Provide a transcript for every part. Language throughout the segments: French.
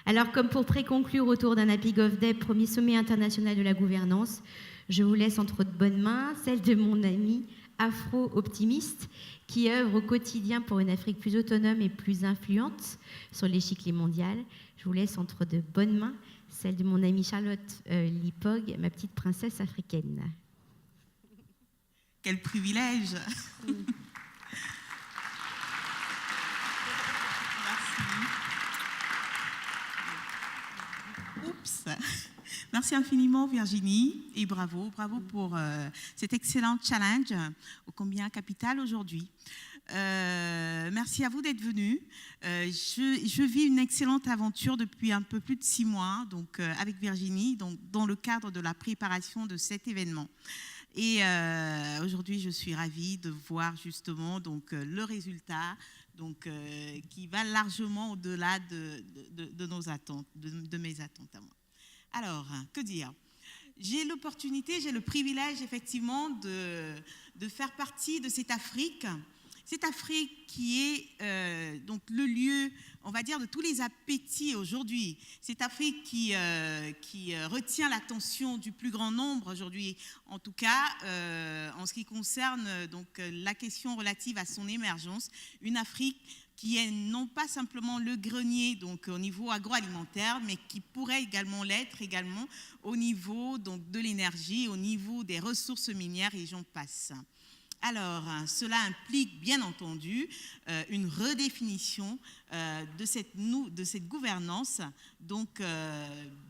Alors, comme pour préconclure autour d'un Happy Gov Day, premier sommet international de la gouvernance, je vous laisse entre de bonnes mains, celle de mon ami afro-optimiste qui œuvre au quotidien pour une Afrique plus autonome et plus influente sur l'échiquier mondial. Je vous laisse entre de bonnes mains, celle de mon amie Charlotte Lipog, ma petite princesse africaine. Quel privilège. Oups. Merci infiniment Virginie et bravo pour cet excellent challenge ô combien capital aujourd'hui. Merci à vous d'être venus. Je vis une excellente aventure depuis un peu plus de 6 mois donc, avec Virginie donc, dans le cadre de la préparation de cet événement. Et aujourd'hui, je suis ravie de voir justement donc, le résultat donc, qui va largement au-delà de nos attentes, de mes attentes à moi. Alors, que dire ? J'ai l'opportunité, j'ai le privilège effectivement de faire partie de cette Afrique qui est donc le lieu, on va dire, de tous les appétits aujourd'hui. Cette Afrique qui retient l'attention du plus grand nombre aujourd'hui, en tout cas en ce qui concerne donc, la question relative à son émergence. Une Afrique qui est non pas simplement le grenier donc, au niveau agroalimentaire, mais qui pourrait également l'être également au niveau donc, de l'énergie, au niveau des ressources minières et j'en passe. Alors, cela implique bien entendu une redéfinition de cette gouvernance, donc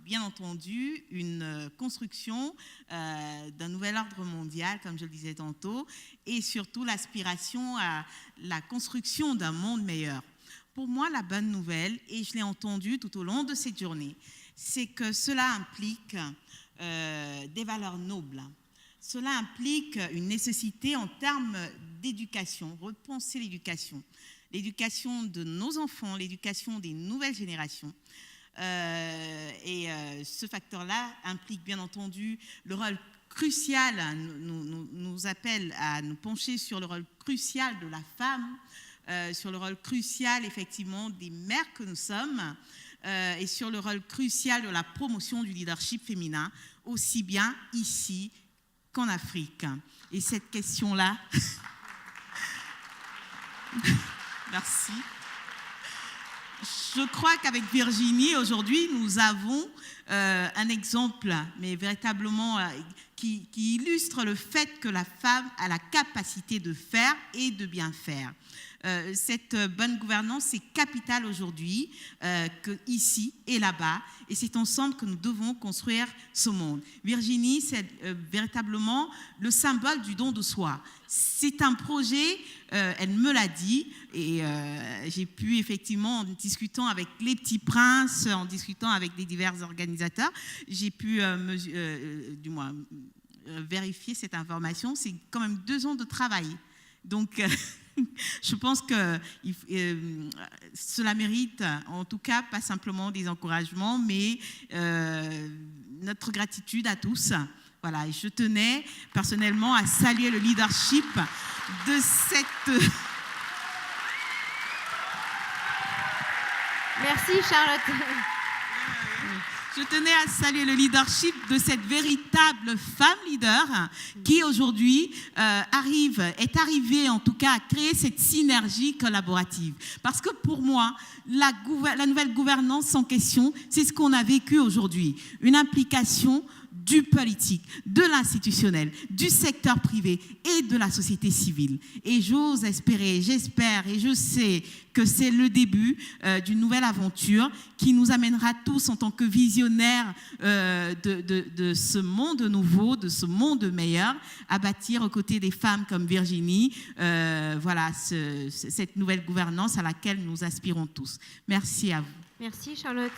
bien entendu une construction d'un nouvel ordre mondial, comme je le disais tantôt, et surtout l'aspiration à la construction d'un monde meilleur. Pour moi, la bonne nouvelle, et je l'ai entendu tout au long de cette journée, c'est que cela implique des valeurs nobles. Cela implique une nécessité en termes d'éducation, repenser l'éducation de nos enfants, l'éducation des nouvelles générations. Ce facteur-là implique bien entendu le rôle crucial, nous appelle à nous pencher sur le rôle crucial de la femme, sur le rôle crucial effectivement des mères que nous sommes et sur le rôle crucial de la promotion du leadership féminin, aussi bien ici qu'en Afrique. Et cette question-là, merci. Je crois qu'avec Virginie, aujourd'hui, nous avons un exemple, mais véritablement qui illustre le fait que la femme a la capacité de faire et de bien faire. Cette bonne gouvernance est capitale aujourd'hui, ici et là-bas, et c'est ensemble que nous devons construire ce monde. Virginie, c'est véritablement le symbole du don de soi. C'est un projet, elle me l'a dit, et j'ai pu effectivement, en discutant avec les petits princes, en discutant avec les divers organisateurs, j'ai pu vérifier cette information. C'est quand même 2 ans de travail. Donc, je pense que cela mérite, en tout cas, pas simplement des encouragements, mais notre gratitude à tous. Voilà, et je tenais personnellement à saluer le leadership de cette... Merci Charlotte. Je tenais à saluer le leadership de cette véritable femme leader qui aujourd'hui est arrivée en tout cas à créer cette synergie collaborative. Parce que pour moi, la nouvelle gouvernance en question, c'est ce qu'on a vécu aujourd'hui. Une implication du politique, de l'institutionnel, du secteur privé et de la société civile. Et j'ose espérer, j'espère et je sais que c'est le début d'une nouvelle aventure qui nous amènera tous en tant que visionnaires de ce monde nouveau, de ce monde meilleur, à bâtir aux côtés des femmes comme Virginie, voilà, cette nouvelle gouvernance à laquelle nous aspirons tous. Merci à vous. Merci Charlotte.